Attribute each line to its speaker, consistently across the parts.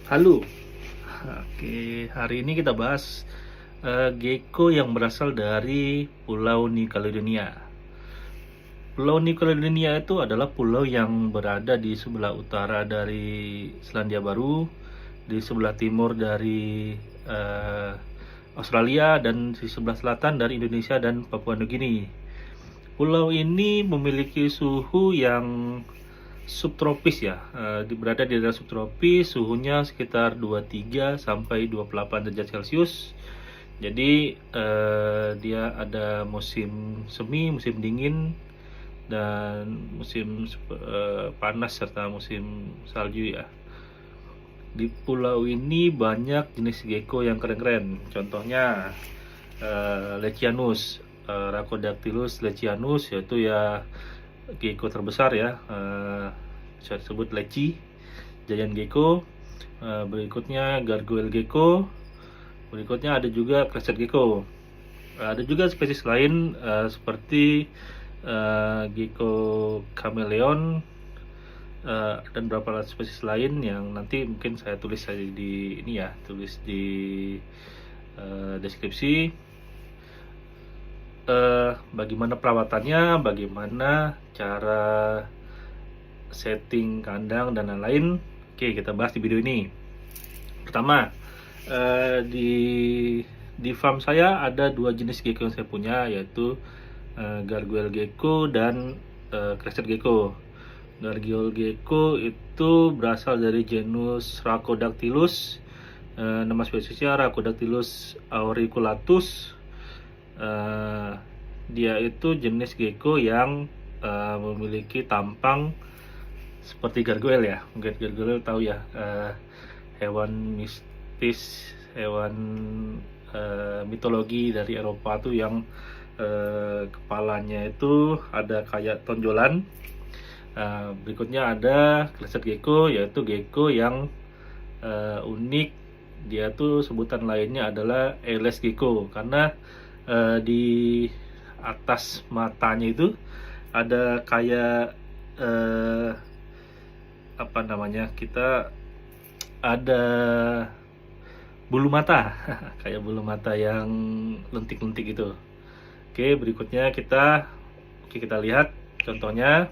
Speaker 1: Halo, oke, hari ini kita bahas gecko yang berasal dari Pulau New Caledonia. Pulau New Caledonia itu adalah pulau yang berada di sebelah utara dari Selandia Baru, di sebelah timur dari eh, Australia, dan di sebelah selatan dari Indonesia dan Papua Nugini. Pulau ini memiliki suhu yang subtropis ya, berada di daerah subtropis, suhunya sekitar 23 sampai 28 derajat Celcius. Jadi dia ada musim semi, musim dingin, dan musim panas serta musim salju ya. Di pulau ini banyak jenis gecko yang keren-keren. Contohnya Lechianus, Rhakodactylus lechianus, yaitu ya gecko terbesar ya, saya sebut leci, giant gecko. Berikutnya gargoyle gecko. Berikutnya ada juga crested gecko. Ada juga spesies lain seperti gecko chameleon, dan beberapa spesies lain yang nanti mungkin saya tulis saja di ini ya, tulis di deskripsi. Bagaimana perawatannya, bagaimana cara setting kandang dan lain-lain. Oke, kita bahas di video ini. Pertama, di farm saya ada dua jenis gecko yang saya punya, yaitu gargoyle gecko dan crested gecko. Gargoyle gecko itu berasal dari genus Rhakodactylus. Nama spesiesnya Rhakodactylus auriculatus. Dia itu jenis gecko yang memiliki tampang seperti gargoyle ya. Mungkin gargoyle tahu ya, hewan mistis, hewan mitologi dari Eropa tuh yang kepalanya itu ada kayak tonjolan. Berikutnya ada crested gecko, yaitu gecko yang unik. Dia tuh sebutan lainnya adalah eyeless gecko, karena di atas matanya itu ada kayak apa namanya, kita ada bulu mata kayak bulu mata yang lentik-lentik gitu. Oke, berikutnya kita lihat contohnya.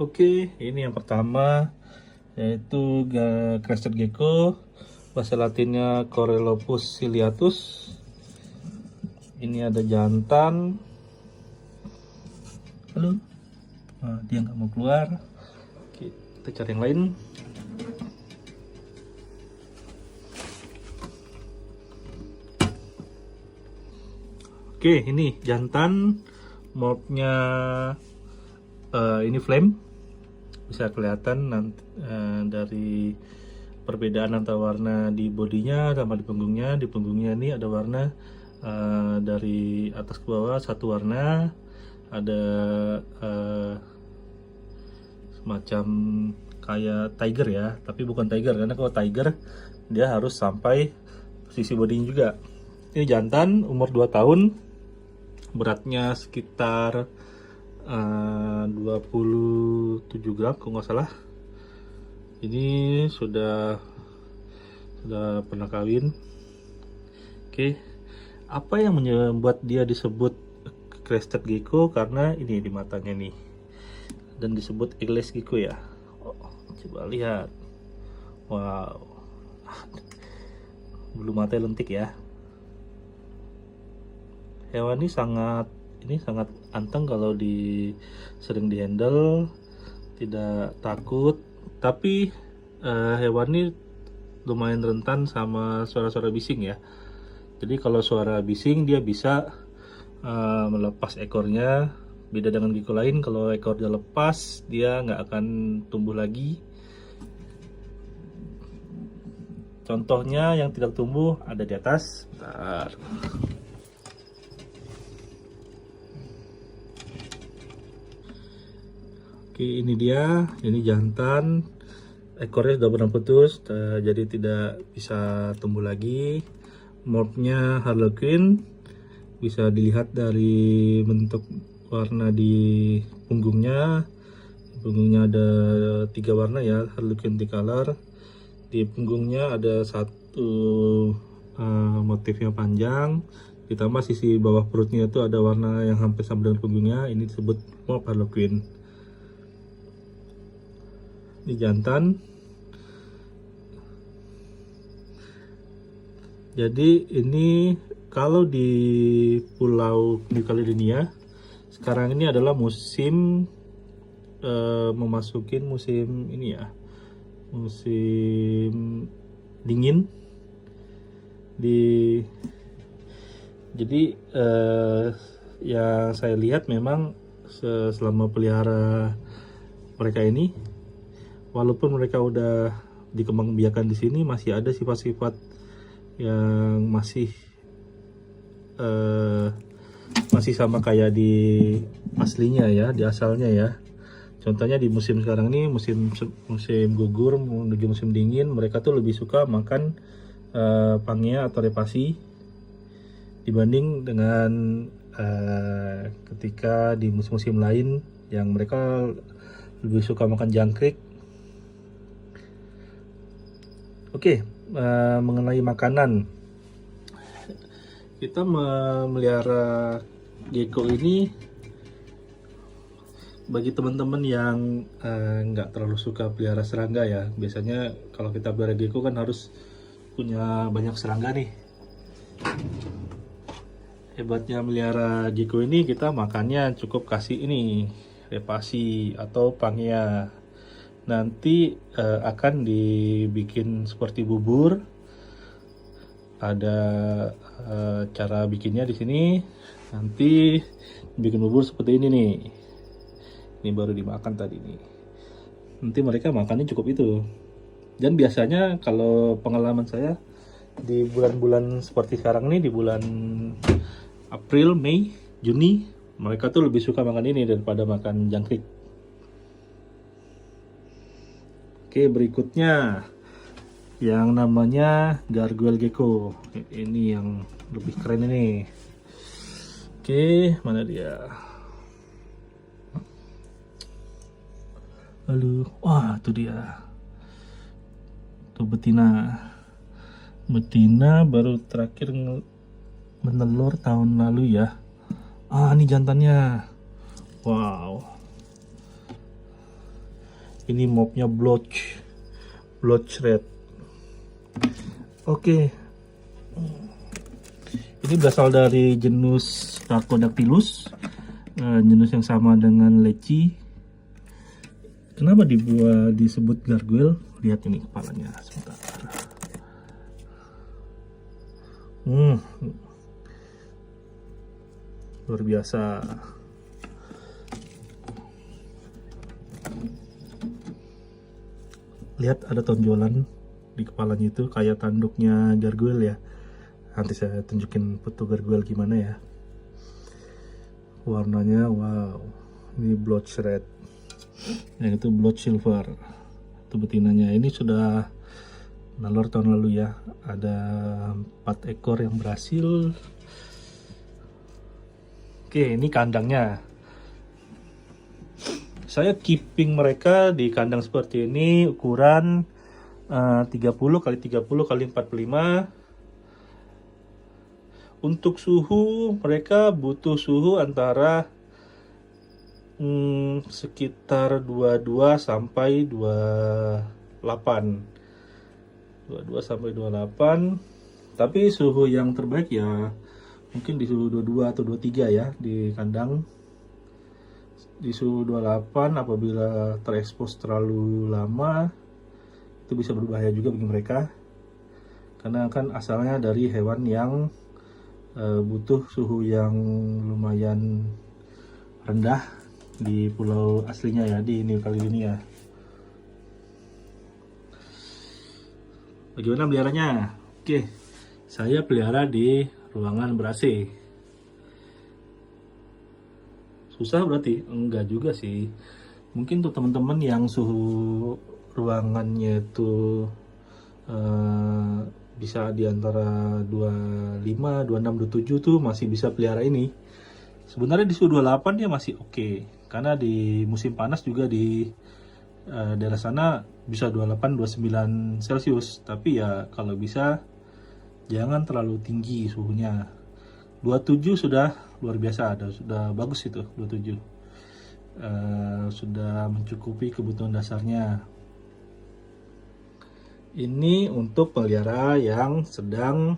Speaker 1: Oke, ini yang pertama, yaitu crested gecko, bahasa latinnya Corylopus ciliatus. Ini ada jantan. Halo, dia nggak mau keluar. Oke, kita cari yang lain. Oke, ini jantan, morphnya ini flame. Bisa kelihatan nanti dari perbedaan antara warna di bodinya sama di punggungnya. Di punggungnya ini ada warna dari atas ke bawah satu warna, ada semacam kayak tiger ya, tapi bukan tiger, karena kalau tiger dia harus sampai sisi bodinya juga. Ini jantan umur 2 tahun, beratnya sekitar 27 gram kalau nggak salah. Ini sudah pernah kawin. Oke, apa yang membuat dia disebut crested gecko? Karena ini di matanya nih, dan disebut eyeless gecko ya. Coba lihat, wow, bulu matanya lentik ya. Hewan ini sangat anteng kalau sering dihandle, tidak takut. Tapi hewan ini lumayan rentan sama suara-suara bising ya. Jadi kalau suara bising dia bisa melepas ekornya. Beda dengan gecko lain, kalau ekornya lepas dia nggak akan tumbuh lagi. Contohnya yang tidak tumbuh ada di atas. Bentar. Oke, ini dia, ini jantan, ekornya sudah pernah putus, jadi tidak bisa tumbuh lagi. Morphnya harlequin, bisa dilihat dari bentuk warna di punggungnya, punggungnya ada 3 warna ya, Harlequin tricolor. Di punggungnya ada satu motifnya panjang, ditambah sisi bawah perutnya itu ada warna yang hampir sama dengan punggungnya. Ini disebut mauve Harlequin. Ini jantan. Jadi ini kalau di Pulau New Caledonia sekarang ini adalah musim memasukin musim ini ya, musim dingin. Jadi yang saya lihat memang selama pelihara mereka ini, walaupun mereka udah dikembangbiakan di sini, masih ada sifat-sifat yang masih sama kayak di aslinya ya, di asalnya ya. Contohnya di musim sekarang ini, musim gugur menuju musim dingin, mereka tuh lebih suka makan pangea atau repasi dibanding dengan ketika di musim-musim lain yang mereka lebih suka makan jangkrik. Oke, mengenai makanan, kita memelihara gecko ini bagi teman-teman yang nggak terlalu suka pelihara serangga ya. Biasanya kalau kita pelihara gecko kan harus punya banyak serangga nih. Hebatnya melihara gecko ini, kita makannya cukup kasih ini repasi atau pangea. Nanti akan dibikin seperti bubur. Ada cara bikinnya di sini. Nanti bikin bubur seperti ini nih. Ini baru dimakan tadi nih. Nanti mereka makannya cukup itu. Dan biasanya kalau pengalaman saya di bulan-bulan seperti sekarang nih, di bulan April, Mei, Juni, mereka tuh lebih suka makan ini daripada makan jangkrik. Oke, berikutnya yang namanya gargoyle gecko. Ini yang lebih keren ini. Oke, mana dia? Lalu, wah itu dia. Tuh betina. Betina baru terakhir menelur tahun lalu ya. Ini jantannya. Wow. Ini mauve-nya blotch red. Oke. Ini berasal dari genus Starcodactylus, genus yang sama dengan leci. Kenapa disebut gargoyle? Lihat ini kepalanya sebentar. Luar biasa. Lihat ada tonjolan di kepalanya itu kayak tanduknya gargoyle ya. Nanti saya tunjukin foto gargoyle gimana ya. Warnanya wow. Ini blotch red. Yang itu blotch silver. Itu betinanya. Ini sudah nalur tahun lalu ya. Ada 4 ekor yang berhasil. Oke, ini kandangnya. Saya keeping mereka di kandang seperti ini, ukuran 30 x 30 x 45. Untuk suhu, mereka butuh suhu antara sekitar 22 sampai 28. 22 sampai 28. Tapi suhu yang terbaik ya mungkin di suhu 22 atau 23 ya di kandang. Di suhu 28 apabila terekspos terlalu lama itu bisa berbahaya juga bagi mereka. Karena kan asalnya dari hewan yang butuh suhu yang lumayan rendah di pulau aslinya ya, di New Caledonia. Bagaimana peliharanya? Oke, saya pelihara di ruangan ber-AC. Susah berarti? Enggak juga sih. Mungkin tuh teman-teman yang suhu ruangannya itu bisa di antara 25, 26, 27 tuh masih bisa pelihara ini. Sebenarnya di suhu 28 dia masih oke. karena di musim panas juga di daerah sana bisa 28-29 Celcius, tapi ya kalau bisa jangan terlalu tinggi suhunya. 27 sudah luar biasa, sudah bagus itu 27. Sudah mencukupi kebutuhan dasarnya. Ini untuk pelihara yang sedang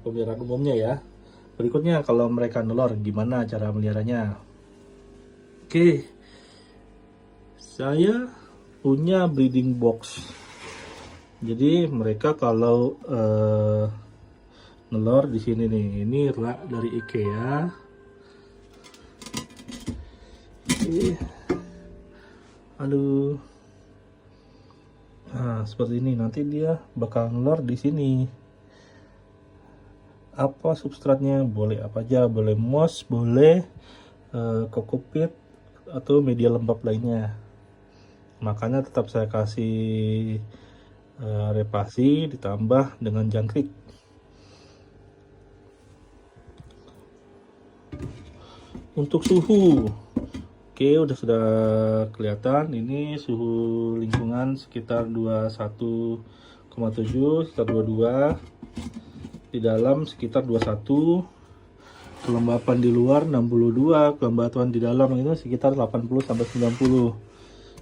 Speaker 1: peliharaan umumnya ya. Berikutnya kalau mereka nelor, gimana cara meliharanya? Oke, saya punya breeding box. Jadi mereka kalau nelor di sini nih, ini rak dari IKEA. Aduh. Nah, seperti ini nanti dia bakal nelor di sini. Apa substratnya? Boleh apa aja, boleh moss, boleh kokopit atau media lembab lainnya. Makanya tetap saya kasih repasi ditambah dengan jangkrik. Untuk suhu, oke, sudah kelihatan. Ini suhu lingkungan sekitar 21,7, sekitar 22. Di dalam sekitar 21. Kelembapan di luar 62, kelembapan di dalam itu sekitar 80 sampai 90.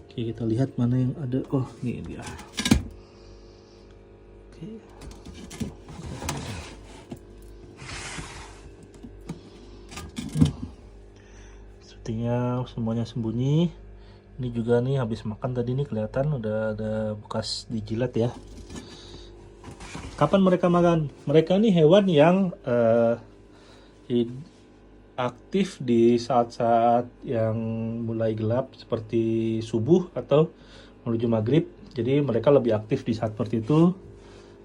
Speaker 1: Oke, kita lihat mana yang ada. Oh, ini dia. Oke. Sepertinya semuanya sembunyi. Ini juga nih habis makan tadi nih kelihatan udah ada bekas dijilat ya. Kapan mereka makan? Mereka nih hewan yang aktif di saat-saat yang mulai gelap seperti subuh atau menuju maghrib. Jadi mereka lebih aktif di saat seperti itu.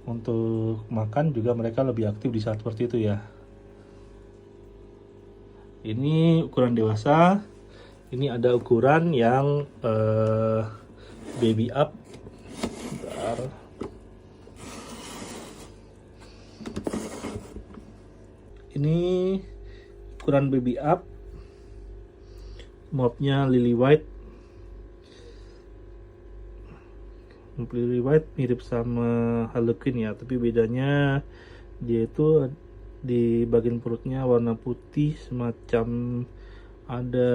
Speaker 1: Untuk makan juga mereka lebih aktif di saat seperti itu ya. Ini ukuran dewasa. Ini ada ukuran yang baby up. Bentar. Ini ukuran baby up, mopnya lily white. Lily white mirip sama harlequin ya, tapi bedanya dia itu di bagian perutnya warna putih, semacam ada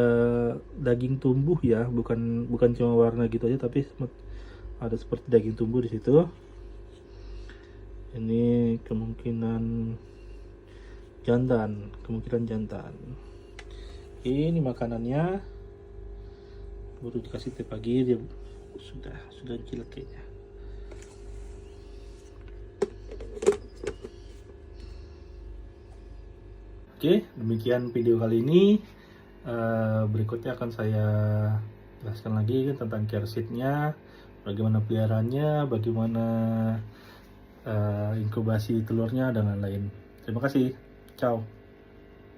Speaker 1: daging tumbuh ya, bukan cuma warna gitu aja, tapi ada seperti daging tumbuh di situ. Ini kemungkinan jantan. Ini makanannya, baru dikasih teh pagi dia sudah jilat kayaknya. Oke, demikian video kali ini. Berikutnya akan saya jelaskan lagi tentang care seed-nya, bagaimana peliharaannya, bagaimana inkubasi telurnya dan lain-lain. Terima kasih. Ciao.